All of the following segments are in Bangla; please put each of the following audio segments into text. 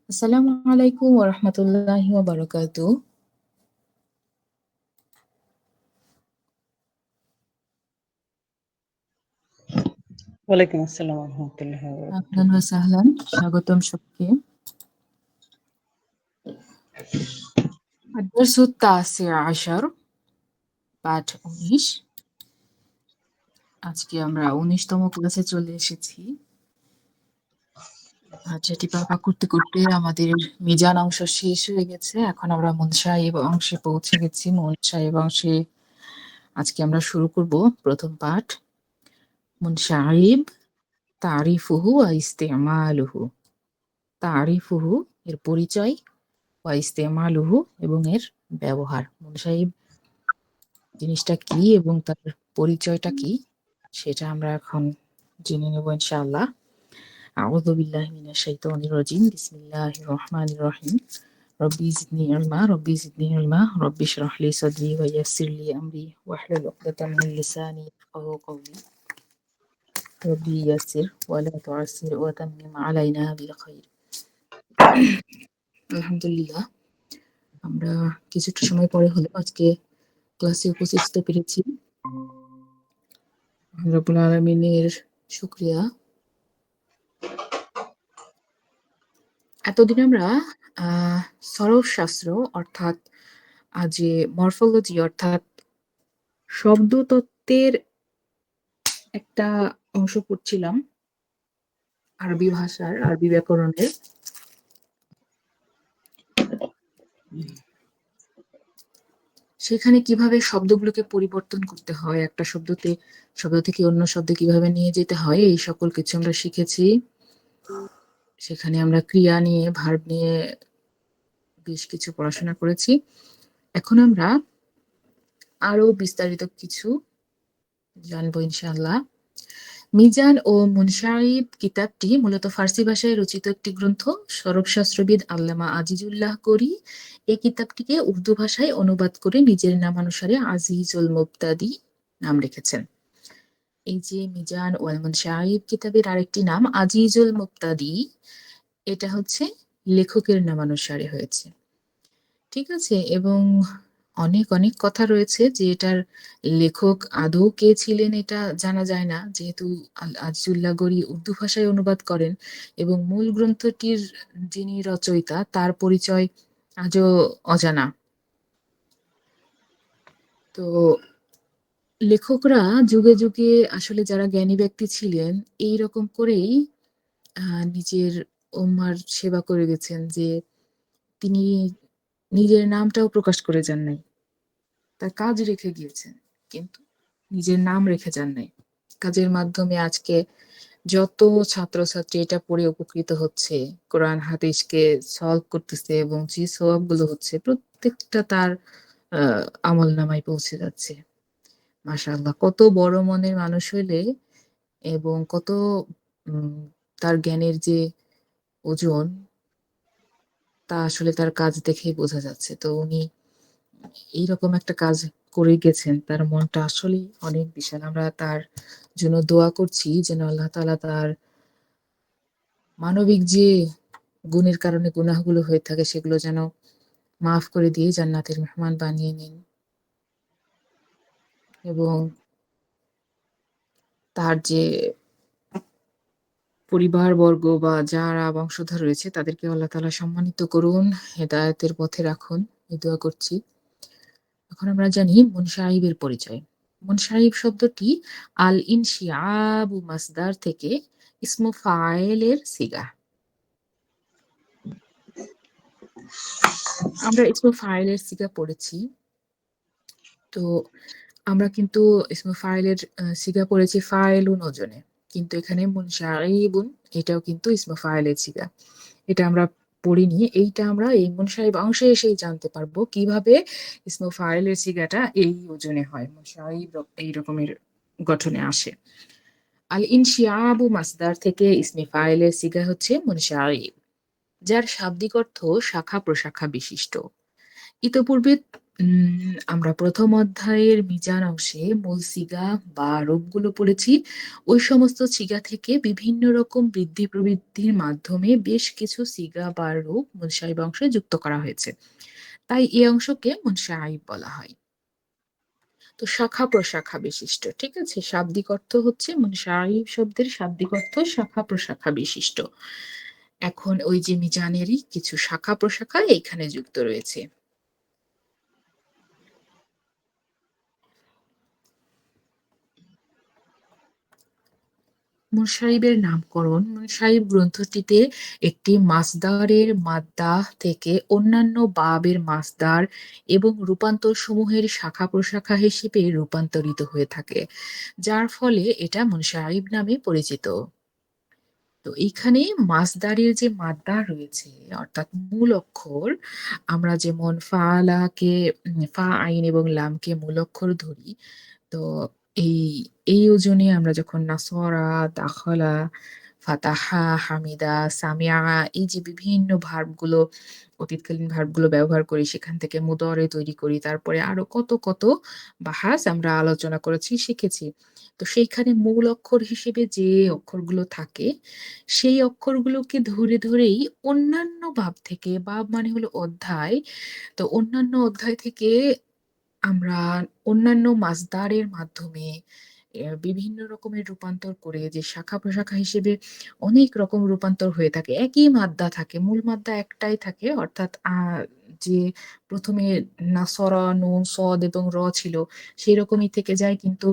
আসসালামু আলাইকুম ওয়া রাহমাতুল্লাহি ওয়া বারাকাতুহু। ওয়ালাইকুম আসসালাম ওয়া রাহমাতুল্লাহি ওয়া আহলান বারাকাতুহু। ওয়া সাহলান। স্বাগতম সবকে। الدرس التاسع عشر পাঠ ১৯। আজকে আমরা ১৯তম ক্লাসে চলে এসেছি। যেটি পাকা করতে করতে আমাদের মিজান অংশ শেষ হয়ে গেছে। এখন আমরা মুনসাহিব অংশে পৌঁছে গেছি। মুনসাহিব অংশে আজকে আমরা শুরু করব প্রথম পাঠ। মুনসাহিব তারিফুহু ওয়া ইস্তেমালুহু। তারিফুহু এর পরিচয়, ওয়া ইস্তেমালুহু এবং এর ব্যবহার। মুনসাহিব জিনিসটা কি এবং তার পরিচয়টা কি সেটা আমরা এখন জেনে নেব ইনশাআল্লাহ। আউযু বিল্লাহি মিনাশ শাইতানির রাজিম। বিসমিল্লাহির রহমানির রহিম। রব্বি জিদনি ইলমা, রব্বি জিদনি ইলমা, রব্বি ইশরাহ লি সাদরি ওয়া ইয়াসসির লি আমরি ওয়াহলুল উকদাতাম মিন লিসানি ইয়াফকাহু কওলি। রব্বি ইয়াসসির ওয়া লা তু'আসসির ওয়া তাম্মিম আলাইনা বিল খাইর। আলহামদুলিল্লাহ, আমরা কিছুটা সময় পরে হলেও আজকে ক্লাসে উপস্থিত হতে পেরেছি। রব্বুল আলামিনের শুকরিয়া। এতদিন আমরা সরস শাস্ত্র অর্থাৎ যে মরফোলজি অর্থাৎ শব্দতত্ত্বের একটা অংশ পড়ছিলাম, আরবি ভাষার, আরবি ব্যাকরণের। সেখানে কিভাবে শব্দগুলোকে পরিবর্তন করতে হয়, একটা শব্দ থেকে অন্য শব্দে কিভাবে নিয়ে যেতে হয়, এই সকল কিছু আমরা শিখেছি। সেখানে আমরা ক্রিয়া নিয়ে, ভার্ব নিয়ে বেশ কিছু পড়াশোনা করেছি। এখন আমরা আরো বিস্তারিত কিছু জানবো ইনশাআল্লাহ। মিজান ও মুনসাহিব কিতাবটি মূলত ফার্সি ভাষায় রচিত একটি গ্রন্থ। সরবশাস্ত্রবিদ আল্লামা আজিজুল্লাহ করি এই কিতাবটিকে উর্দু ভাষায় অনুবাদ করে নিজের নামানুসারে আজিজুল মুবতাদি নাম রেখেছেন। এই যে মিজান ওয়াল মুনসাহিব কিতাবের আরেকটি নাম আজিজুল মুবতাদি, এটা হচ্ছে লেখকের নামানুসারে হয়েছে। ঠিক আছে, এবং অনেক অনেক কথা রয়েছে যে এটার লেখক আদৌ কে ছিলেন এটা জানা যায় না, যেহেতু আজিজুল্লাহ গরি উর্দু ভাষায় অনুবাদ করেন এবং মূল গ্রন্থটির যিনি রচয়িতা তার পরিচয় আজও অজানা। তো লেখকরা যুগে যুগে আসলে যারা জ্ঞানী ব্যক্তি ছিলেন এই রকম করেই নিজের উম্মার সেবা করে গেছেন, যে তিনি নিজের নামটাও প্রকাশ করে যান নাই, তার কাজ রেখে গিয়েছেন কিন্তু নিজের নাম রেখে যান নাই। কাজের মাধ্যমে আজকে যত ছাত্রছাত্রী এটা পড়ে উপকৃত হচ্ছে, কোরআন হাদিসকে সলভ করতেছে এবং যে সওয়াবগুলো হচ্ছে প্রত্যেকটা তার আমল নামায় পৌঁছে যাচ্ছে। মাশাআল্লাহ, কত বড় মনের মানুষ হইলে এবং কত উম, তার জ্ঞানের যে ওজন তা আসলে তার কাজ দেখেই বোঝা যাচ্ছে। তো উনি এইরকম একটা কাজ করে গেছেন, তার মনটা আসলে অনেক বিশাল। আমরা তার জন্য দোয়া করছি যেন আল্লাহ তাআলা তার মানবিক যে গুণের কারণে গুনাহগুলো হয়ে থাকে সেগুলো যেন মাফ করে দিয়ে জান্নাতের মেহমান বানিয়ে নিন, এবং তার যে পরিবারবর্গ বা যারা বংশধর রয়েছে তাদেরকে আল্লাহ তাআলা সম্মানিত করুন, হেদায়েতের পথে রাখুন, এই দোয়া করছি। এখন আমরা জানি মুনসাহিবের পরিচয়। মুনসাহিব শব্দটি আল ইনশিয়াবু মাসদার থেকে ইসমু ফাইলের সিগা। আমরা ইসমু ফাইলের সিগা পড়েছি। তো আমরা কিন্তু ইসমু ফাইলের সিগা পড়েছি ফাইলুন ওজনে, কিন্তু এখানে মুনসাহিবুন এটাও কিন্তু ইসমু ফাইলের সিগা। এটা আমরা পড়িনি, এইটা আমরা এই মুনসাহিব অংশে এসেই জানতে পারবো কিভাবে ইসমু ফাইলের সিগাটা এই ওজনে হয়, মুনসাহিব এই রকমের গঠনে আসে। আল ইনশিয়াবু মাসদার থেকে ইসমে ফাইলের সিগা হচ্ছে মুনসাহিব, যার শাব্দিক অর্থ শাখা প্রশাখা বিশিষ্ট। ইতপূর্বে আমরা প্রথম অধ্যায়ের মিজান অংশে মূল সিগা বা রূপগুলো পড়েছি। ওই সমস্ত সিগা থেকে বিভিন্ন রকম বৃদ্ধি প্রবৃদ্ধির মাধ্যমে বেশ কিছু সিগা বা রূপ মুনসাহিব অংশে যুক্ত করা হয়েছে। তাই এই অংশকে মুনসাহিব বলা হয়। তো শাখা প্রশাখা বিশিষ্ট, ঠিক আছে, শাব্দিক অর্থ হচ্ছে মুনসাহিব শব্দের শাব্দিক অর্থ শাখা প্রশাখা বিশিষ্ট। এখন ওই যে মিজানেরই কিছু শাখা প্রশাখা এখানে যুক্ত রয়েছে। মুনসাহিবের নামকরণ। মুনসাহিব গ্রন্থটিতে একটি মাসদারের মাদ্দা থেকে অন্যান্য বাবের মাসদার এবং রূপান্তর সমূহের শাখা প্রশাখা হিসেবে রূপান্তরিত হয়ে থাকে, যার ফলে এটা মুনসাহিব নামে পরিচিত। তো এইখানে মাসদারের যে মাদ্দা রয়েছে অর্থাৎ মূল অক্ষর, আমরা যেমন ফালাকে ফা আইন এবং লামকে মূল অক্ষর ধরি, তো এই এই ওজনে আমরা যখন নাসরা, দাখলা, ফাতাহা, হামিদা, সামিয়া, এই যে বিভিন্ন ভার্বগুলো, অতীতকালীন ভার্বগুলো ব্যবহার করি, সেখান থেকে মুদরে তৈরি করি, তারপরে আরো কত কত বাহাস আমরা আলোচনা করেছি, শিখেছি। তো সেইখানে মূল অক্ষর হিসেবে যে অক্ষরগুলো থাকে, সেই অক্ষরগুলোকে ধরে ধরেই অন্যান্য ভাব থেকে, ভাব মানে হলো অধ্যায়, তো অন্যান্য অধ্যায় থেকে আমরা অন্যান্য মাসদারের মাধ্যমে বিভিন্ন রকমের রূপান্তর করে, যে শাখা প্রশাখা হিসেবে অনেক রকম রূপান্তর হয়ে থাকে, একই মাদ্দা থাকে, মূল মাদ্দা একটাই থাকে, অর্থাৎ যে প্রথমে নাসরা, নুন, সদ এবং র ছিল সেই রকমই থেকে যায়, কিন্তু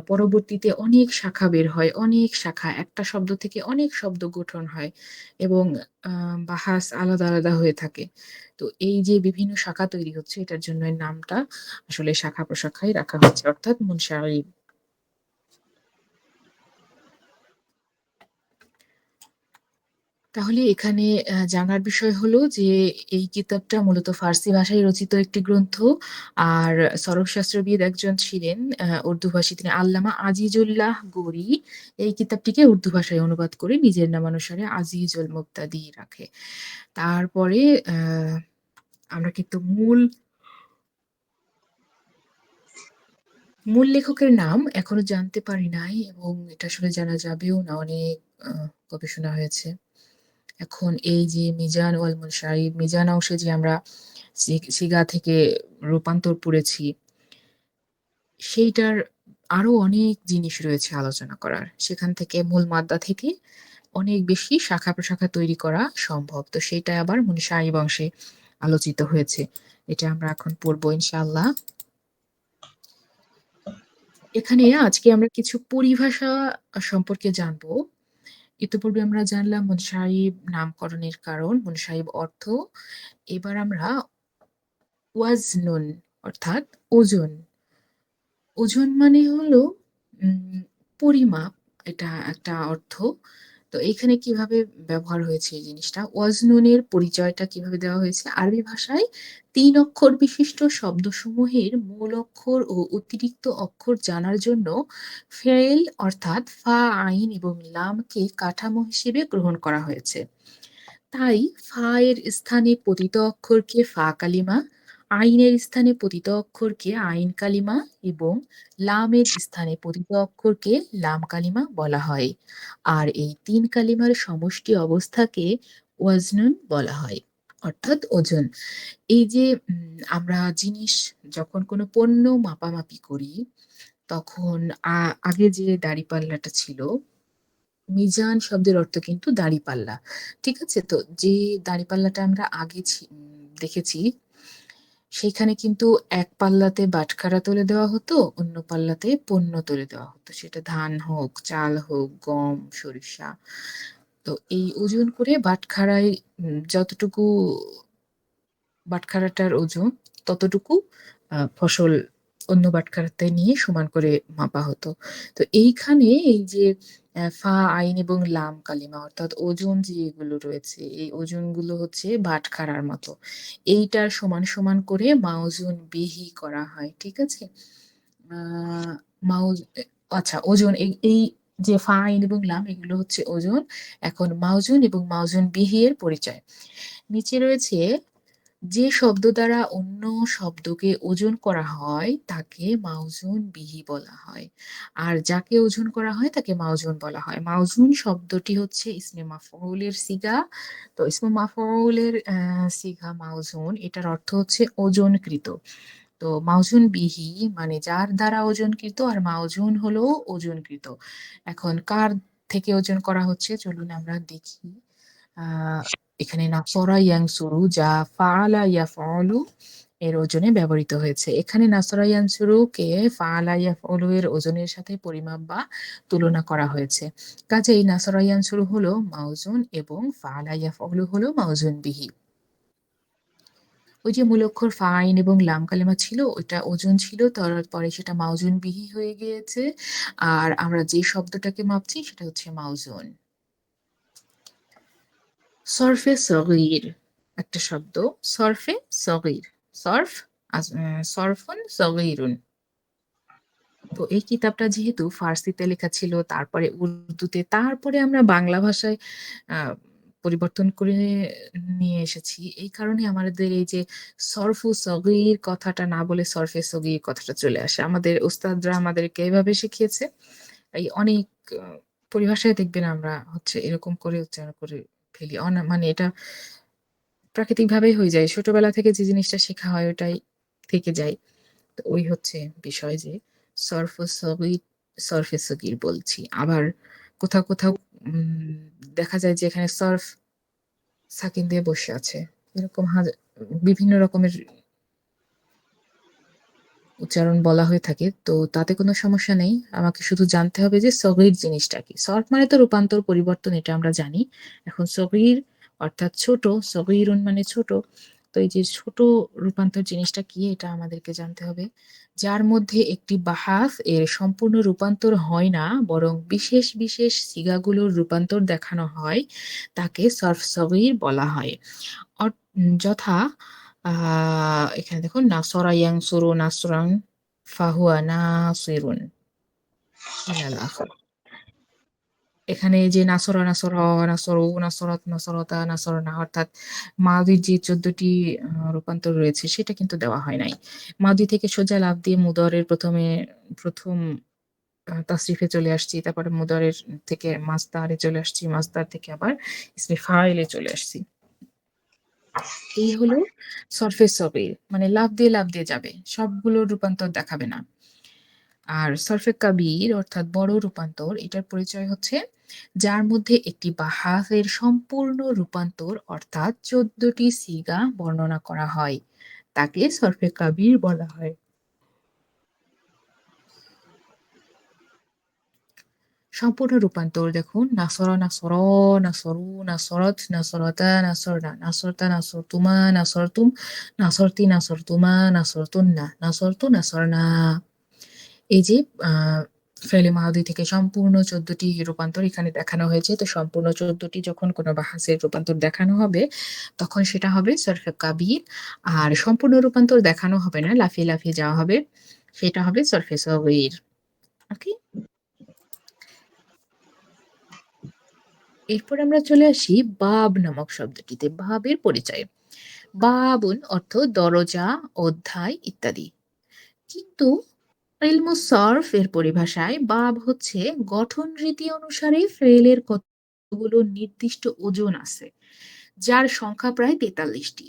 পরবর্তীতে অনেক শাখা বের হয়, অনেক শাখা, একটা শব্দ থেকে অনেক শব্দ গঠন হয় এবং বাহাস আলাদা আলাদা হয়ে থাকে। তো এই যে বিভিন্ন শাখা তৈরি হচ্ছে, এটার জন্য এর নামটা আসলে শাখা প্রশাখায় রাখা হয়েছে, অর্থাৎ মুনসারিব। তাহলে এখানে জানার বিষয় হলো যে এই কিতাবটা মূলত ফার্সি ভাষায় রচিত একটি গ্রন্থ। আর সরব শাস্ত্রবিদ একজন ছিলেন উর্দু ভাষী, তিনি আল্লামা আজিজুল্লাহ গৌরি এই কিতাবটিকে উর্দু ভাষায় অনুবাদ করে নিজের নামানুসারে আজিজুল মুবতাদি রাখে। তারপরে আমরা কিন্তু মূল মূল লেখকের নাম এখনো জানতে পারি নাই, এবং এটা আসলে জানা যাবেও না, অনেক গবেষণা হয়েছে। এখন এই যে মিজান ওয়াল মুনসারিব, মিজান অংশে যে আমরা সিগা থেকে রূপান্তর পড়েছি, সেইটার আরো অনেক জিনিস রয়েছে আলোচনা করার। সেখান থেকে মূল মাদ্দা থেকে অনেক বেশি শাখা প্রশাখা তৈরি করা সম্ভব, তো সেটা আবার মুনসারিব অংশে আলোচিত হয়েছে। এটা আমরা এখন পড়বো ইনশাআল্লাহ। এখানে আজকে আমরা কিছু পরিভাষা সম্পর্কে জানবো। ইতিপূর্বে আমরা জানলাম মুনসাহিব নামকরণের কারণ, মুনসাহিব অর্থ। এবার আমরা ওয়াজনুন অর্থাৎ ওজন। ওজন মানে হলো পরিমাপ, এটা একটা অর্থ। তো এখানে কিভাবে ব্যবহার হয়েছে এই জিনিসটা, ওয়াজনুনের পরিচয়টা কিভাবে দেওয়া হয়েছে, আরবি ভাষায় 3 অক্ষর বিশিষ্ট শব্দসমূহের মূল অক্ষর ও অতিরিক্ত অক্ষর জানার জন্য ফেল অর্থাৎ ফা, আইন এবং লামকে কাঠামো হিসেবে গ্রহণ করা হয়েছে। তাই ফা এর স্থানে পতিত অক্ষরকে ফা কালিমা, আইনের স্থানে পতিত অক্ষরকে আইন কালিমা এবং লামের স্থানে পতিত অক্ষরকে লাম কালিমা বলা হয়। আর এই 3 কালিমার সমষ্টি অবস্থাকে ওয়াজনুন বলা হয়, অর্থাৎ ওজন। এই যে আমরা জিনিস, যখন কোনো পণ্য মাপামাপি করি, তখন আগে যে দাঁড়িপাল্লাটা ছিল, মিজান শব্দের অর্থ কিন্তু দাঁড়িপাল্লা, ঠিক আছে, তো যে দাঁড়িপাল্লাটা আমরা আগে দেখেছি, সেখানে কিন্তু এক পাল্লাতে বাটখারা তুলে দেওয়া হতো, অন্য পাল্লাতে পণ্য তুলে দেওয়া হতো, সেটা ধান হোক, চাল হোক, গম, সরিষা। তো এই ওজন করে বাটখারায় যতটুকু বাটখারাটার ওজন, ততটুকু ফসল অন্য বাটখারাতে নিয়ে সমান করে মাপা হতো। তো এইখানে এই যে ফা, আইন এবং লাম কালিমা অর্থাৎ ওজন যেগুলো রয়েছে, এই ওজনগুলো হচ্ছে বাটখারার মতো, এইটার সমান সমান করে মাওজুন বিহি করা হয়, ঠিক আছে। আহ মাউজ আচ্ছা, ওজন এই এই যে ফা, আইন এবং লাম, এগুলো হচ্ছে ওজন। এখন মাওজুন এবং মাওজুন বিহি এর পরিচয় নিচে রয়েছে। যে শব্দ দ্বারা অন্য শব্দকে ওজন করা হয় তাকে মাউজুন বিহি বলা হয়, আর যাকে ওজন করা হয় তাকে মাউজুন বলা হয়। মাউজুন শব্দটি হচ্ছে ইসমে মাফউলের সিগা। তো ইসমে মাফউলের সিগা মাউজুন, এটার অর্থ হচ্ছে ওজনকৃত। তো মাউজুন বিহি মানে যার দ্বারা ওজনকৃত, আর মাউজুন হলো ওজনকৃত। এখন কার থেকে ওজন করা হচ্ছে চলুন আমরা দেখি। আহ এখানে নাসরা ইয়ানসুরু যা ফাআলা ইয়াফআলু এর ওজনে ব্যবহৃত হয়েছে। এখানে নাসরা ইয়ানসুরু কে ফাআলা ইয়াফআলু এর ওজনের সাথে পরিমাপ বা তুলনা করা হয়েছে। কাজেই নাসরা ইয়ানসুরু হলো মাউজুন এবং ফাআলা ইয়াফআলু হলো মাউজুন বিহি। ওই যে মূল অক্ষর ফাইন এবং লাম কালেমা ছিল, ওইটা ওজন ছিল, তারপরে সেটা মাউজুন বিহি হয়ে গিয়েছে। আর আমরা যে শব্দটাকে মাপছি সেটা হচ্ছে মাউজুন। সরফে সগীর একটা শব্দ, সরফে সগীর, সরফ সরফুন সগীরুন। তো এই কিতাবটা যেহেতু ফার্সিতে লেখা ছিল, তারপরে উর্দুতে, তারপরে আমরা বাংলা ভাষায় আহ, পরিবর্তন করে নিয়ে এসেছি। এই কারণে আমাদের এই যে সরফু সগীর কথাটা না বলে সরফে সগীর কথাটা চলে আসে। আমাদের উস্তাদরা আমাদেরকে এভাবে শিখিয়েছে। এই অনেক আহ, পরিভাষায় দেখবেন আমরা হচ্ছে এরকম করে উচ্চারণ করে ফেলি। মানে এটা প্রাকৃতিক ভাবেই হয়ে যায়, ছোটবেলা থেকে যে জিনিসটা শেখা হয় ওটাই থেকে যায়। তো ওই হচ্ছে বিষয় যে সরফ সগীর, সরফে সগীর বলছি। আবার কোথাও কোথাও উম, দেখা যায় যে এখানে সরফ সাকিন দিয়ে বসে আছে। এরকম বিভিন্ন রকমের উচ্চারণ বলা হয়ে থাকে, তো তাতে কোনো সমস্যা নেই। আমাকে শুধু জানতে হবে যে সগীর জিনিসটা কি। সরফ মানে তো রূপান্তর, পরিবর্তন, এটা আমরা জানি। এখন সগীর অর্থাৎ ছোট, সগীরুন মানে ছোট। তো এই যে ছোট রূপান্তর জিনিসটা কি এটা আমাদেরকে জানতে হবে। যার মধ্যে একটি বাহাফ এর সম্পূর্ণ রূপান্তর হয় না, বরং বিশেষ বিশেষ সিগাগুলোর রূপান্তর দেখানো হয়, তাকে সরফ সগীর বলা হয়। যথা এখানে দেখুন নাসরা ইয়ানসুরু নাসরান ফাহুয়া নাসিরুন ইলাল আখির। এখানে এই যে নাসরা নাসরা নাসরু নাসরাত নাসরাতা নাসরনা, অর্থাৎ মাদির যে 14টি রূপান্তর রয়েছে সেটা কিন্তু দেওয়া হয় নাই। মাদি থেকে সোজা লাফ দিয়ে মুদরের প্রথম তাসরিফে চলে আসছি, তারপরে মুদরের থেকে মাসদারে চলে আসছি, মাসদার থেকে আবার ইসমে ফাইলে চলে আসছি। এই হলো সরফে সগীর, মানে লাফ দিয়ে যাবে, সবগুলোর রূপান্তর দেখাবে না। আর সরফে কাবির অর্থাৎ বড় রূপান্তর, এটার পরিচয় হচ্ছে যার মধ্যে একটি বাহাফের সম্পূর্ণ রূপান্তর অর্থাৎ 14টি সিগা বর্ণনা করা হয়, তাকে সরফে কাবির বলা হয়। সম্পূর্ণ রূপান্তর দেখুন, নাসরা নাসর, নাসরু নাসরত নাসরতা নাসরনা নাসরতা নাসরতুমা নাসরতুম নাসরতি নাসরতুমা নাসরতুন্না নাসরতু নাসরনা। এই যে ফেলে মাহাদি থেকে সম্পূর্ণ 14টি রূপান্তর এখানে দেখানো হয়েছে। তো সম্পূর্ণ 14টি যখন কোনো বাহাসের রূপান্তর দেখানো হবে তখন সেটা হবে সরফে কাবির। আর সম্পূর্ণ রূপান্তর দেখানো হবে না, লাফিয়ে লাফিয়ে যাওয়া হবে, সেটা হবে সরফে সগীর। ওকে, এরপর আমরা চলে আসি বাব নামক শব্দটিতে। বাবের পরিচয়। বাবুন অর্থ দরজা, অধ্যায় ইত্যাদি। কিন্তু ইলমু সরফ এর পরিভাষায় বাব হচ্ছে গঠন রীতি অনুসারে ফেলের কতগুলো নির্দিষ্ট ওজন আছে, যার সংখ্যা প্রায় 43টি।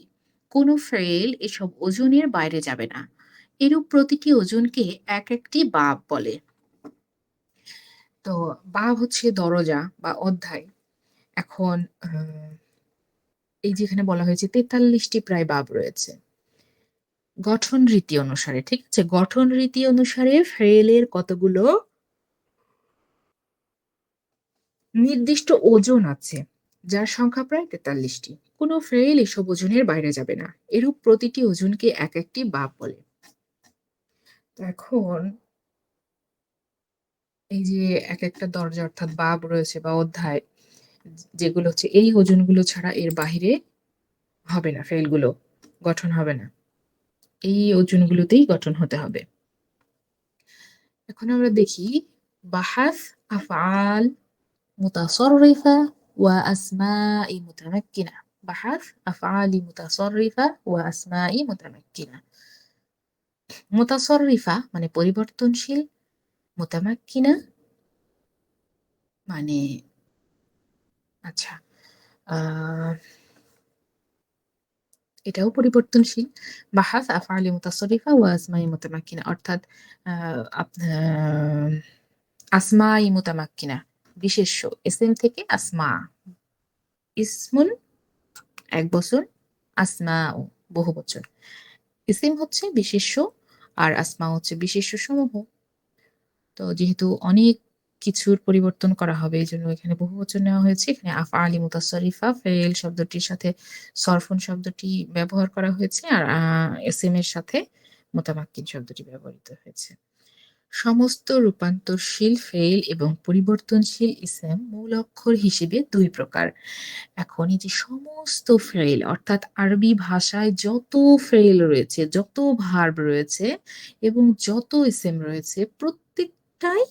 কোনো ফেল এসব ওজনের বাইরে যাবে না। এরূপ প্রতিটি ওজনকে এক একটি বাব বলে। তো বাব হচ্ছে দরজা বা অধ্যায়। এখন এই যেখানে বলা হয়েছে 43টি প্রায় বাব রয়েছে গঠন রীতি অনুসারে, ঠিক আছে? গঠন রীতি অনুসারে ফেলের কতগুলো নির্দিষ্ট ওজন আছে, যার সংখ্যা প্রায় 43টি। কোনো ফেল এসব ওজনের বাইরে যাবে না। এরূপ প্রতিটি ওজনকে এক একটি বাব বলে। তো এখন এই যে এক একটা দরজা অর্থাৎ বাব রয়েছে বা অধ্যায়, যেগুলো হচ্ছে এই ওজনগুলো ছাড়া এর বাহিরে হবে না, ফেলগুলো গঠন হবে না, এই ওজনগুলোতেই গঠন হতে হবে। এখন আমরা দেখি বাহাস আফআল মুতাসাররিফা ওয়া আসমাই মুতামাক্কিনা। বাহাস আফআলি মুতাসাররিফা ওয়া আসমাই মুতামাক্কিনা। মুতাসাররিফা মানে পরিবর্তনশীল, মুতামাক্কিনা মানে আচ্ছা আহ এটাও পরিবর্তনশীল। বাহাস আফআলি মুতাসাররিফা ওয়া আসমাই মুতামাক্কিনা অর্থাৎ আসমাই মুতামাক্কিনা বিশেষ্য, ইসম থেকে আসমা, ইসমুন এক বচন, আসমা ও বহু বচন। ইসিম হচ্ছে বিশেষ্য আর আসমা হচ্ছে বিশেষ্য সমূহ। তো যেহেতু অনেক কিছুর পরিবর্তন করা হবে এই জন্য এখানে বহু বচন নেওয়া হয়েছে। এখানে আফআলি মুতাসাররিফা ফেল শব্দটির সাথে সরফুন শব্দটি ব্যবহার করা হয়েছে আর ইসিম এর সাথে মুতামাক্কিন শব্দটি ব্যবহৃত হয়েছে। সমস্ত রূপান্তরশীল ফেল এবং পরিবর্তনশীল ইসম মূল অক্ষর হিসেবে দুই প্রকার। এখন এই যে সমস্ত ফেল অর্থাৎ আরবি ভাষায় যত ফেল রয়েছে, যত ভার্ব রয়েছে এবং যত ইসম রয়েছে প্রত্যেকটাই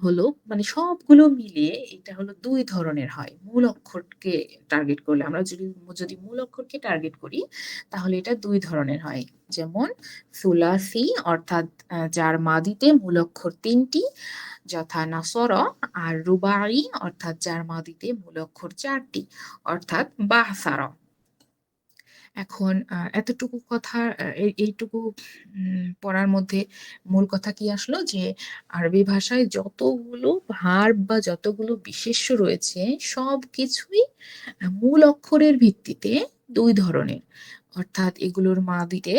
হলো মানে সবগুলো মিলিয়ে এটা হলো দুই ধরনের হয়। মূল অক্ষরকে টার্গেট করলে আমরা যদি যদি মূল অক্ষরকে টার্গেট করি তাহলে এটা দুই ধরনের হয়। যেমন সুলাসি অর্থাৎ যার মাদিতে মূল অক্ষর তিনটি যথা নাসর, আর রুবাই অর্থাৎ যার মাদিতে মূল অক্ষর চারটি অর্থাৎ বাহসার। এখন এতটুকু কথা এইটুকু পড়ার মধ্যে মূল কথা কি আসলো যে আরবি ভাষায় যতগুলো ভার্ব বা যতগুলো বিশেষ্য রয়েছে সব কিছুই মূল অক্ষরের ভিত্তিতে দুই ধরনের। অর্থাৎ এগুলোর মাদিতে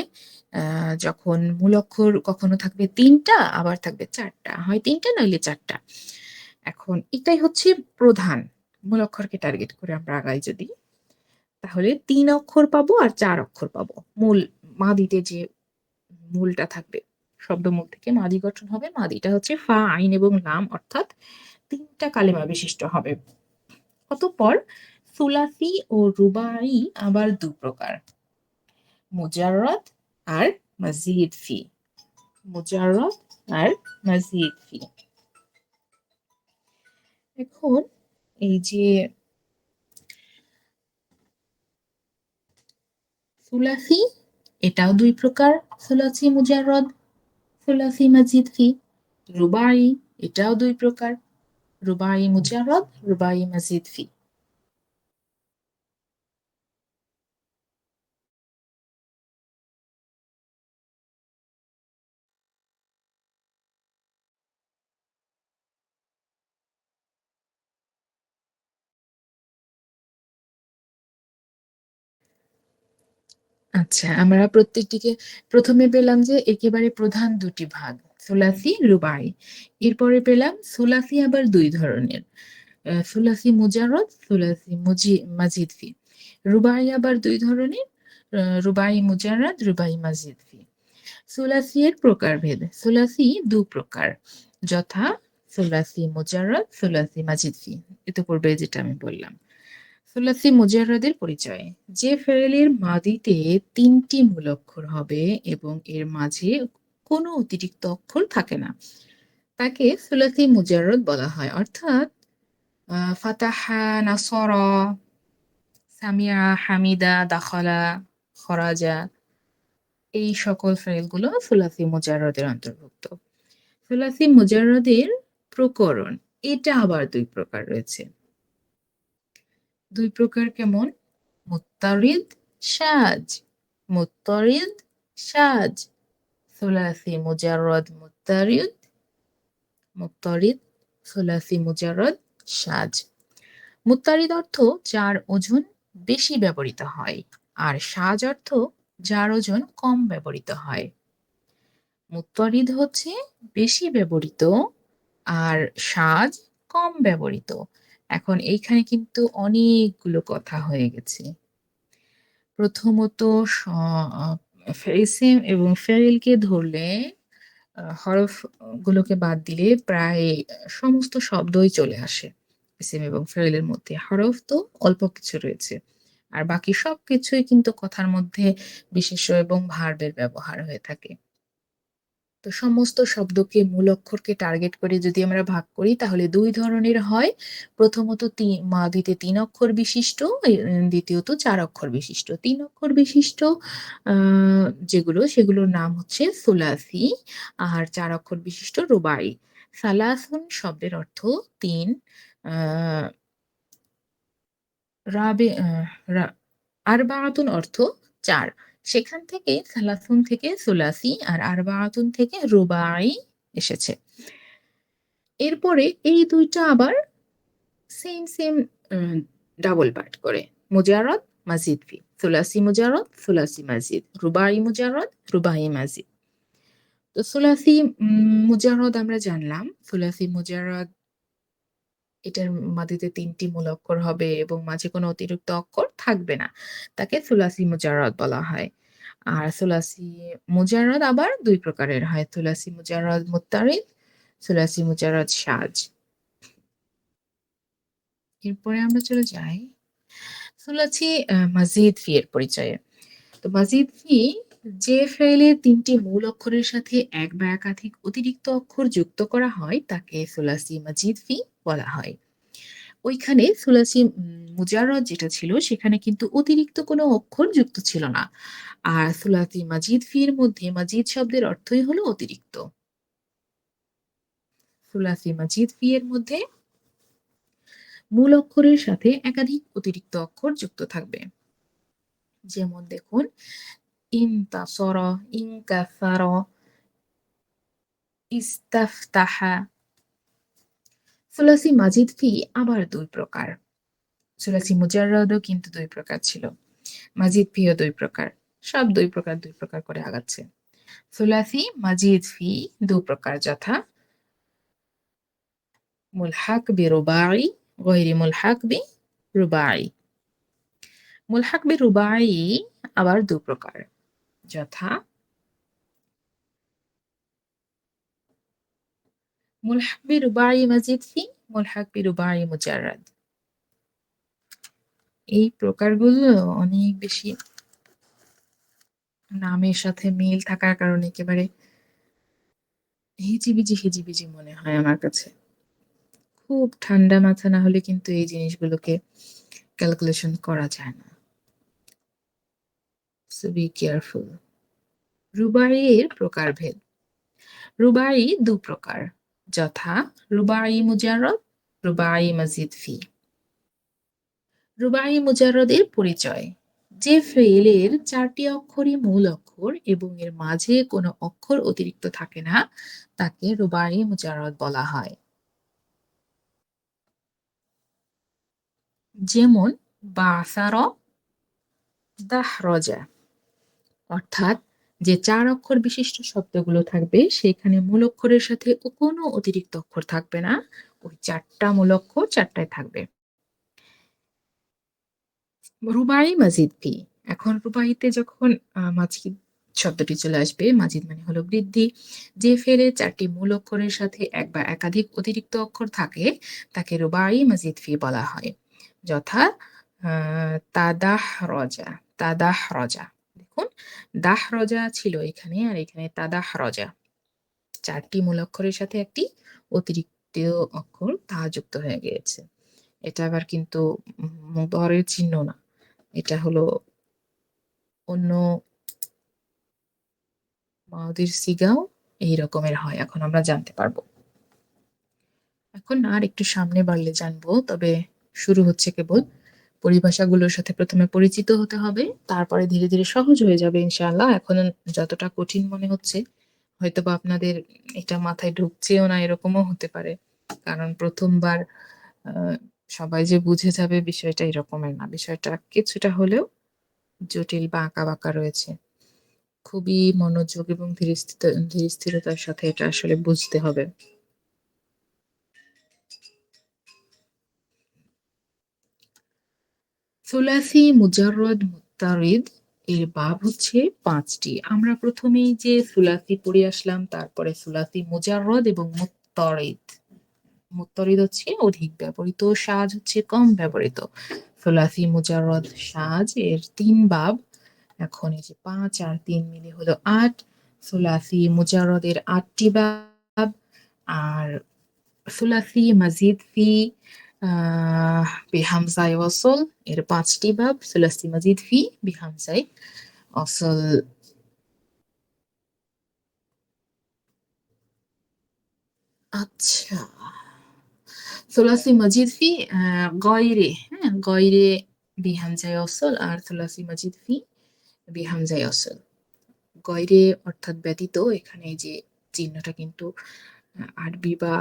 যখন মূল অক্ষর কখনো থাকবে তিনটা আবার থাকবে চারটা, হয় তিনটা নইলে চারটা। এখন এটাই হচ্ছে প্রধান। মূল অক্ষরকে টার্গেট করে আমরা আগাই যদি তাহলে ৩ অক্ষর পাবো আর ৪ অক্ষর পাবো। মূল মাদিতে যে মূলটা থাকবে শব্দমূল থেকে মাদি গঠন হবে। মাদিটা হচ্ছে ফা, আইন এবং লাম অর্থাৎ ৩টা কালেমা বিশিষ্ট হবে। অতঃপর সুলাসি ও রুবাই আবার দু প্রকার, মুজাররদ আর মাজিদ ফি। মুজাররদ আর মাজিদ ফি। এখন এই যে সুলাসি এটাও দুই প্রকার, সুলাসি মুজাররদ, সুলাসি মাজিদ ফি। রুবাই এটাও দুই প্রকার, রুবাই মুজাররদ, রুবাই মাজিদ ফি। আচ্ছা, আমরা প্রত্যেকটিকে প্রথমে পেলাম যে একেবারে প্রধান দুটি ভাগ, সুলাসি রুবাই। এরপরে পেলাম সুলাসি আবার দুই ধরনের, সুলাসি মুজাররদ, সুলাসি মাজিদ ফি। রুবাই আবার দুই ধরনের, রুবাই মুজাররদ, রুবাই মাজিদ ফি। সুলাসি এর প্রকারভেদ, সুলাসি দু প্রকার যথা সুলাসি মুজাররদ, সুলাসি মাজিদ ফি। এতে পূর্বে যেটা আমি বললাম। সুলাসি মুজাররদের পরিচয়, যে ফেরেলের মাদিতে তিনটি মূল অক্ষর হবে এবং এর মাঝে কোনো অতিরিক্ত অক্ষর থাকে না তাকে সুলাসি মুজাররদ বলা হয়। অর্থাৎ ফাতাহা, নাসরা, সামিয়া, হামিদা, দাখালা, খরাজা এই সকল ফেরেলগুলো সুলাসি মুজাররদের অন্তর্ভুক্ত। সুলাসি মুজাররদের প্রকরণ এটা আবার দুই প্রকার রয়েছে। দুই প্রকার কেমন? মুত্তারিদ, শাজ। মুত্তারিদ, শাজ। সুলাসি মুজাররদ মুত্তারিদ, মুত্তারিদ, সুলাসি মুজাররদ শাজ। মুত্তারিদ অর্থ যার ওজন বেশি ব্যবহৃত হয় আর শাজ অর্থ যার ওজন কম ব্যবহৃত হয়। মুত্তারিদ হচ্ছে বেশি ব্যবহৃত আর শাজ কম ব্যবহৃত। এখন এইখানে কিন্তু অনেকগুলো কথা হয়ে গেছে। প্রথমত ইসিম এবং ফেইলকে ধরলে হরফ গুলোকে বাদ দিলে প্রায় সমস্ত শব্দই চলে আসে ইসিম এবং ফেইলের মধ্যে। হরফ তো অল্প কিছু রয়েছে আর বাকি সবকিছুই কিন্তু কথার মধ্যে বিশেষ্য এবং ভার্বের ব্যবহার হয়ে থাকে। তো সমস্ত শব্দকে মূল অক্ষরকে টার্গেট করে যদি আমরা ভাগ করি তাহলে দুই ধরনের হয়। প্রথমত মাদিতে 3 অক্ষর বিশিষ্ট, দ্বিতীয়ত 4 অক্ষর বিশিষ্ট। 3 অক্ষর বিশিষ্ট সেগুলোর নাম হচ্ছে সুলাসি, আর 4 অক্ষর বিশিষ্ট রুবাই। সালাসুন শব্দের অর্থ 3, আহ রাবে আরবাআতুন অর্থ 4। সেখান থেকে সালাসুন থেকে সুলাসি আর আরবাআতুন থেকে রুবাই এসেছে। এরপরে এই দুইটা আবার সেম ডাবল পার্ট করে। মুজাররদ, মাজিদ ফি। সুলাসি মুজাররদ, সুলাসি মাজিদ। রুবাই মুজাররদ, রুবাই মাজিদ। তো সুলাসি মুজাররদ আমরা জানলাম। সুলাসি মুজাররদ এটার মাঝেতে 3টি মূল অক্ষর হবে এবং মাঝে কোনো অতিরিক্ত অক্ষর থাকবে না। তাকে সুলাসি মুজাররদ বলা হয়। আর সুলাসি মুজাররদ আবার 2 প্রকারের হয়। সুলাসি মুজাররদ মুত্তারিদ, সুলাসি মুজাররদ শায। এরপরে আমরা চলে যাই সুলাসি মাজিদ ফি এর পরিচয়ে। তো মাজিদ ফি যে ফেইলের 3টি মূল অক্ষরের সাথে এক বা একাধিক অতিরিক্ত অক্ষর যুক্ত করা হয় তাকে সুলাসি মাজিদ ফি বলা হয়। ওইখানে সুলাসি মুজাররদ যেটা ছিল সেখানে কিন্তু অতিরিক্ত কোনো অক্ষর যুক্ত ছিল না। আর সুলাসি মাজিদ ফি এর মধ্যে মাজিদ শব্দের অর্থই হলো অতিরিক্ত। সুলাসি মাজিদ ফি এর মধ্যে মূল অক্ষরের সাথে একাধিক অতিরিক্ত অক্ষর যুক্ত থাকবে। যেমন দেখুন, ইনতাসরা, ইনকাসারা, ইস্তাফতাহা। সুলাসি মাজিদ ফি আবার 2 প্রকার। সুলাসি মুজাররদও কিন্তু 2 প্রকার ছিল। মাজিদ ফিও 2 প্রকার। সব 2 প্রকার 2 প্রকার করে আগাচ্ছে। সুলাসি মাজিদ ফি 2 প্রকার, যথা মুলহাক বি রুবাই, গয়রি মুলহাক বি রুবাই। মুলহাক বি রুবাই আবার 2 প্রকার, যথা মুলহাক বি রুবাই মাজিদ ফি, মুলহাক বি রুবাই মুজাররদ। এই প্রকারগুলো অনেক বেশি নামের সাথে মিল থাকার কারণে একেবারে হিজিবিজি মনে হয় আমার কাছে। খুব ঠান্ডা মাথা না হলে কিন্তু এই জিনিসগুলোকে ক্যালকুলেশন করা যায় না। So be careful. রুবাইয়ের প্রকারভেদ। রুবাই 2 প্রকার, যথা রুবাই মুজাররদ, রুবাই মাজিদ ফি। রুবাই মুজাররদের পরিচয়। যে ফেইলের 4টি অক্ষরই মূল অক্ষর এবং এর মাঝে কোনো অক্ষর অতিরিক্ত থাকে না তাকে রুবাই মুজাররদ বলা হয়। যেমন বাসারা, দাহরজা। অর্থাৎ যে 4 অক্ষর বিশিষ্ট শব্দগুলো থাকবে সেখানে মূল অক্ষরের সাথে কোনো অতিরিক্ত অক্ষর থাকবে না। ওই 4টা মূল অক্ষর 4টায় থাকবে। রুবাই মাজিদ ফি। এখন রুবাইতে যখন মাজিদ শব্দটি চলে আসবে, মাজিদ মানে হলো বৃদ্ধি। যে ফেলে 4টি মূল অক্ষরের সাথে এক বা একাধিক অতিরিক্ত অক্ষর থাকে তাকে রুবাই মাজিদ ফি বলা হয়, যথা তাদাহ রজা, তাদাহ রজা। দেখুন, দাহ রজা ছিল এখানে, আর এখানে তাদাহ রজা। 4টি মূল অক্ষরের সাথে একটি অতিরিক্ত অক্ষর তা যুক্ত হয়ে গিয়েছে। এটা আবার কিন্তু বরের চিহ্ন না, এটা হলো অন্য মাউদির সিগাও এই রকমের হয়। এখন আমরা জানতে পারবো। এখন আর একটু সামনে বাড়লে জানবো, তবে শুরু হচ্ছে কেবল। পরিভাষাগুলোর সাথে প্রথমে পরিচিত হতে হবে, তারপরে ধীরে ধীরে সহজ হয়ে যাবে ইনশাআল্লাহ। এখন যতটা কঠিন মনে হচ্ছে হয়তোবা আপনাদের এটা মাথায় ঢুকছেও না, এরকমও হতে পারে। কারণ প্রথমবার সবাই যে বুঝে যাবে বিষয়টা এরকমের না। বিষয়টা কিছুটা হলেও জটিল বা আঁকাবাঁকা রয়েছে। খুবই মনোযোগ এবং ধীর স্থিরতার সাথে এটা আসলে বুঝতে হবে। সুলাসি মুজাররদ মুত্তারিদ এর বাব হচ্ছে 5টি। আমরা প্রথমেই যে সুলাসি পড়ে আসলাম, তারপরে সুলাসি মুজাররদ এবং মুত্তারিদ। মুত্তারিদ হচ্ছে অধিক ব্যবহৃত, শায হচ্ছে কম ব্যবহৃত। সুলাসি মুজাররদ শায এর 3 বাব। এখন এই যে 5 আর 3 মিলে হলো 8। সুলাসি মুজারদের ৮টি বাব, আর সুলাসি মাজিদ ফি বিহামজায় ওয়াসল এর ৫টি বাব, সুলাসি মাজিদ ফি বিহামজায় ওয়াসল। আচ্ছা, সুলাসি মাজিদ ফি গয়রে, হ্যাঁ গয়রে বিহামজায় ওয়াসল, আর সুলাসি মাজিদ ফি বিহামজায় ওয়াসল। গয়রে অর্থাৎ ব্যতীত, এখানে এই যে চিহ্নটা কিন্তু আরবি বা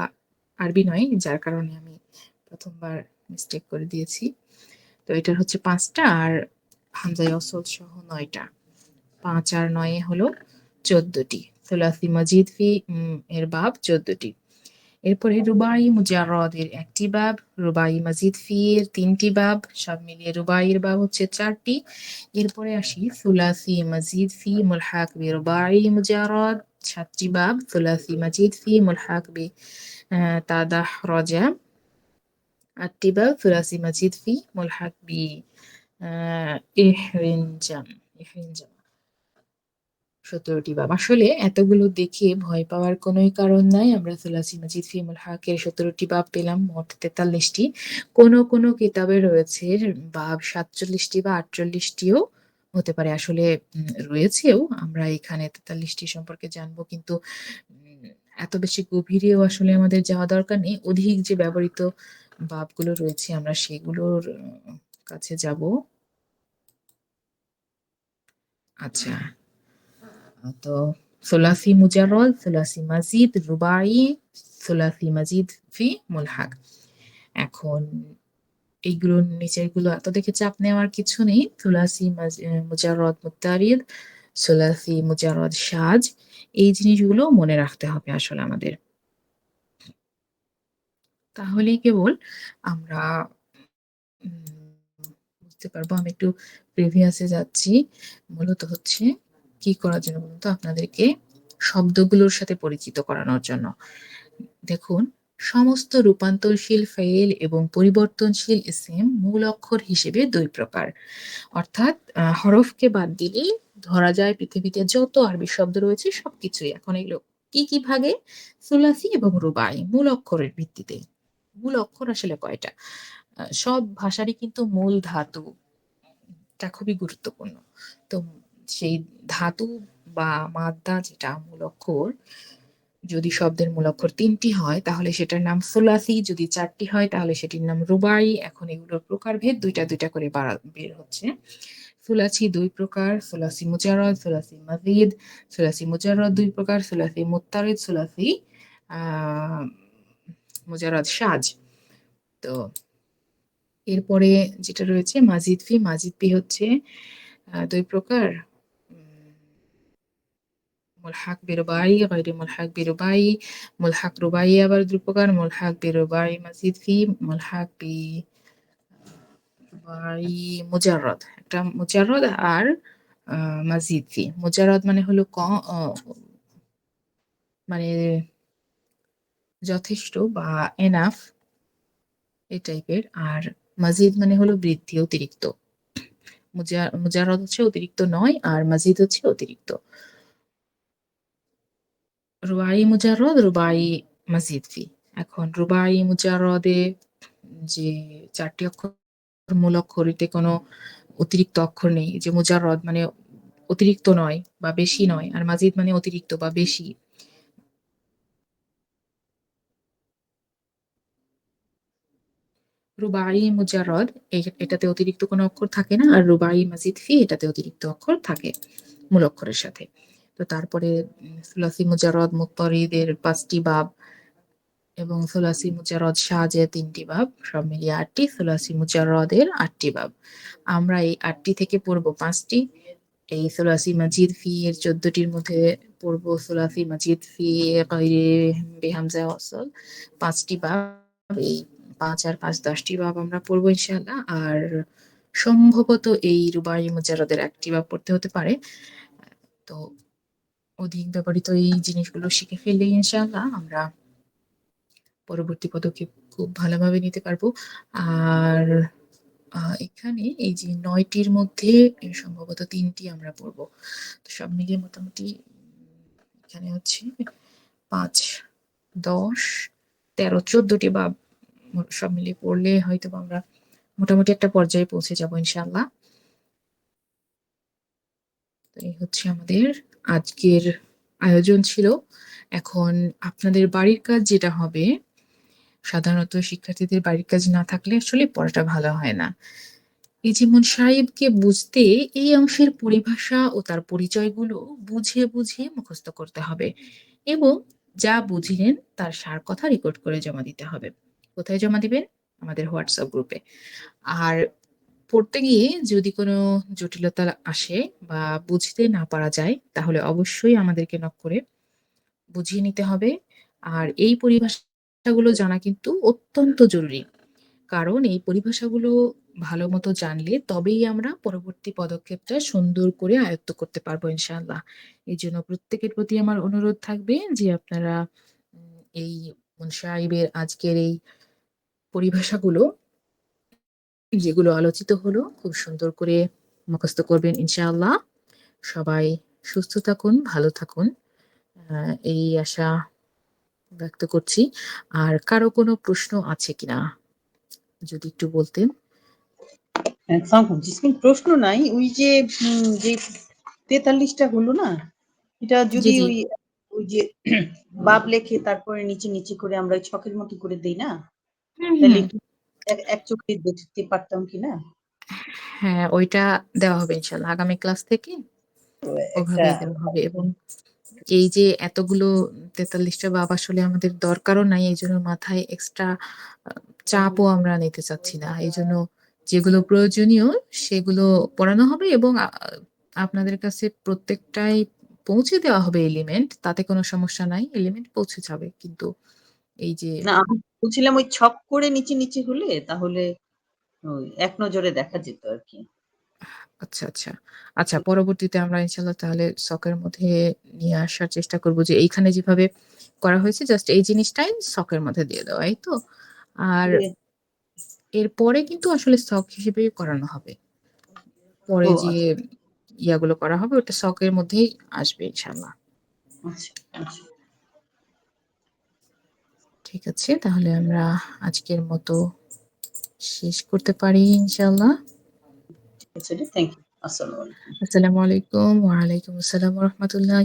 আরবি নয়, যার কারণে আমি প্রথমবার মিস্টেক করে দিয়েছি। তো এটার হচ্ছে ৫টা, আর হামজায় ওয়াসল সহ ৯টা। ৫ আর ৯ হলো ১৪টি। সুলাসি মাজিদ ফি এর বাব ১৪টি। এরপরে রুবাই মুজাররদের ১টি বাব, রুবাই মাজিদ ফি এর ৩টি বাব, সব মিলিয়ে রুবাইয়ের বাব হচ্ছে ৪টি। এরপরে আসি সুলাসি মাজিদ ফি মুলহাক বি রুবাই মুজাররদ ৭টি বাব, সুলাসি মাজিদ ফি মুলহাক বি তাদাহরজা ৮টি বাব, সুলাসি মাজিদ ফি মুলহাক বি ইহরিনজাম ১৭টি বাব। আসলে এতগুলো দেখে ভয় পাওয়ার কোনোই কারণ নাই। আমরা সুলাসি মাজিদ ফি মুলহাকের ১৭টি বাব পেলাম, মোট ৪৩টি। কোনো কিতাবে রয়েছে বাব ৪৭টি বা ৪৮টিও হতে পারে। আসলে রয়েছেও, আমরা এখানে ৪৩টি সম্পর্কে জানবো, কিন্তু এত বেশি গভীরেও আসলে আমাদের যাওয়া দরকার নেই। অধিক যে ব্যবহৃত বাবগুলো রয়েছে আমরা সেগুলোর কাছে যাব। আচ্ছা, তো সুলাসি মুজাররদ, সুলাসি মাজিদ, রুবাই, সুলাসি মাজিদ ফি মুলহাক। এখন এইগুলোর নিচেরগুলো এত দেখে চাপ নেওয়ার কিছু নেই। সুলাসি মুজাররদ মুত্তারিদ, সুলাসি মুজাররদ সাজ, এই জিনিসগুলো মনে রাখতে হবে আসলে আমাদের। তাহলেই কেবল আমরা বুঝতে পারবো। আমি একটু প্রিভিয়াসে যাচ্ছি। মূলত হচ্ছে কি করার জন্য বলুন তো, আপনাদেরকে শব্দগুলোর সাথে পরিচিত করানোর জন্য। দেখুন, সমস্ত রূপান্তরশীল ফেল এবং পরিবর্তনশীল ইসিম মূল অক্ষর হিসেবে ২ প্রকার। অর্থাৎ হরফকে বাদ দিলেই ধরা যায় পৃথিবীতে যত আরবি শব্দ রয়েছে সবকিছুই। এখন এগুলো কি ভাগে? সুলাসি এবং রুবাই, মূল অক্ষরের ভিত্তিতে। মূল অক্ষর আসলে কয়টা? সব ভাষারই কিন্তু মূল ধাতু টা খুবই গুরুত্বপূর্ণ। তো সেই ধাতু বা মাদ্দা যেটা মূল অক্ষর, যদি শব্দের মূল অক্ষর ৩টি হয় তাহলে সেটার নাম সুলাসি, যদি ৪টি হয় তাহলে সেটির নাম রুবাই। এখন এগুলোর প্রকারভেদ দুইটা করে বের হচ্ছে। সুলাসি ২ প্রকার: সুলাসি মুজাররদ, সুলাসি মাজিদ। সুলাসি মুজাররদ ২ প্রকার: সুলাসি মুত্তারিদ, সুলাসি মুজাররদ সাজ। তো এরপরে যেটা রয়েছে মাজিদ ফি। মাজিদ ফি হচ্ছে ২ প্রকার: মুলহাক বিরুবাই, গায়রে মুলহাক বিরুবাই। মুলহাক রুবাই আবার ২ প্রকার: মুলহাক বিরুবাই মাজিদ ফি, মুলহাক বি রুবাই মুজাররদ। একটা মুজাররদ আর মাজিদ ফি। মুজাররদ মানে হলো মানে যথেষ্ট বা এনাফ এই টাইপের, আর মাজিদ মানে হলো বৃদ্ধি, অতিরিক্ত। মুজাররদ হচ্ছে অতিরিক্ত নয়, আর মাজিদ হচ্ছে অতিরিক্ত। রুবাই মুজাররদ, রুবাই মাজিদ ফি। এখন রুবাই মুজাররদে যে ৪টি অক্ষর মূল অক্ষর, এতে কোনো অতিরিক্ত অক্ষর নেই। যে মুজাররদ মানে অতিরিক্ত নয় বা বেশি নয়, আর মাজিদ মানে অতিরিক্ত বা বেশি। রুবাই মুজাররদ এটাতে অতিরিক্ত কোনো অক্ষর থাকে না, আর রুবাই মাজিদ ফি এটাতে অতিরিক্ত অক্ষর থাকে মূল অক্ষরের সাথে। তো তারপরে সুলাসি মুজাররদ মুত্তারিদের ৫টি বাব এবং সুলাসি মুজাররদ সাজের ৩টি বাব, সব মিলিয়ে ৮টি। সুলাসি মুজাররদের ৮টি বাব। আমরা এই ৮টি থেকে পড়ব ৫টি। এই সুলাসি মাজিদ ফি এর ১৪টির মধ্যে পড়ব সুলাসি মাজিদ ফি গায়রে বেহামজা ওয়াসল ৫টি বাব। এই ৫ আর ৫ ১০টি বাব আমরা পড়বো ইনশাআল্লাহ। আর সম্ভবত এই রুবাই মুজাররদের ১টি বাব পড়তে হতে পারে। তো অধিক ব্যবহৃত এই জিনিসগুলো শিখে ফেললেই ইনশাআল্লাহ আমরা পরবর্তী পদক্ষেপ খুব ভালোভাবে নিতে পারবো। আর এখানে এই যে ৯টির মধ্যে সম্ভবত ৩টি আমরা পড়বো। তো সব মিলিয়ে মোটামুটি এখানে হচ্ছে 5, 10, 13, 14টি বা সব মিলিয়ে পড়লে হয়তো আমরা মোটামুটি একটা পর্যায়ে পৌঁছে যাব ইনশাআল্লাহ। তো এই হচ্ছে আমাদের আজকের আয়োজন ছিল। এখন আপনাদের বাড়ির কাজ যেটা হবে, সাধারণত শিক্ষার্থীদের বাড়ির কাজ না থাকলে আসলে পড়াটা ভালো হয় না। এই যেমন সাহেবকে বুঝতে এই অংশের পরিভাষা ও তার পরিচয়গুলো বুঝে বুঝে মুখস্থ করতে হবে এবং যা বুঝলেন তার সার কথা রেকর্ড করে জমা দিতে হবে। কোথায় জমা দিবেন? আমাদের হোয়াটসঅ্যাপ গ্রুপে। আর পড়তে গিয়ে যদি কোনো জটিলতা আসে বা বুঝতে না পারা যায় তাহলে অবশ্যই আমাদেরকে নক করে বুঝিয়ে নিতে হবে। আর এই পরিভাষাগুলো জানা কিন্তু অত্যন্ত জরুরি। কারণ এই পরিভাষাগুলো ভালোমতো জানলে তবেই আমরা পরবর্তী পদক্ষেপটা সুন্দর করে আয়ত্ত করতে পারবো ইনশাআল্লাহ। এজন্য প্রত্যেকের প্রতি আমার অনুরোধ থাকবে যে আপনারা এই সাহেবের আজকের এই পরিভাষাগুলো যেগুলো আলোচিত হলো খুব সুন্দর করে মুখস্থ করবেন ইনশাআল্লাহ। সবাই সুস্থ থাকুন, ভালো থাকুন। এই আশা ব্যক্ত করছি। আর কারো কোনো প্রশ্ন আছে কিনা যদি একটু বলতেন। জিসমিন, প্রশ্ন নাই। ওই যে যে 43টা হলো না, এটা জি, যদি জি। ওই যে বাব লেখে তারপরে নিচে নিচে করে আমরা ওই ছকের মতো করে দেই না, হুম, তাহলে হুম। একটু এক চোখে দেখতে পারতাম কিনা। হ্যাঁ, ওইটা দেওয়া হবে ইনশাআল্লাহ। আগামী ক্লাস থেকে তো একটা ওভাবেই দেওয়া হবে এবং এই যে এতগুলো 43টা বাব আসলে আমাদের দরকারও নাই। এইজন্য মাথায় এক্সট্রা আ চাপও আমরা নিতে চাচ্ছি না। এইজন্য যেগুলো প্রয়োজনীয় সেগুলো পড়ানো হবে এবং আপনাদের কাছে প্রত্যেকটাই পৌঁছে দেওয়া হবে এলিমেন্ট। তাতে কোনো সমস্যা নাই। এলিমেন্ট পৌঁছে যাবে। কিন্তু এই যে না, আমি বলছিলাম ওই ছক করে নিচে নিচে হলে তাহলে ওই এক নজরে দেখা যেত আরকি। আচ্ছা, আচ্ছা। আচ্ছা, পরবর্তীতে আমরা ইনশাআল্লাহ তাহলে ছকের মধ্যে নিয়ে আসার চেষ্টা করব যে এইখানে যেভাবে করা হয়েছে জাস্ট এই জিনিসটাই ছকের মধ্যে দিয়ে দেওয়া, এই তো? আর যে এরপরে কিন্তু আসলে ছক হিসেবেই করানো হবে। পরে ও যে আচ্ছা, ইয়াগুলো করা হবে ওটা ছকের মধ্যেই আসবে ইনশাআল্লাহ। আচ্ছা, আচ্ছা। ঠিক আছে, তাহলে আমরা আজকের মতো শেষ করতে পারি ইনশাআল্লাহ। ঠিক আছে রে, থ্যাংক ইউ। আসসালামু আলাইকুম। আসসালামু আলাইকুম। ওয়া আলাইকুম আসসালাম ওয়া রাহমাতুল্লাহ।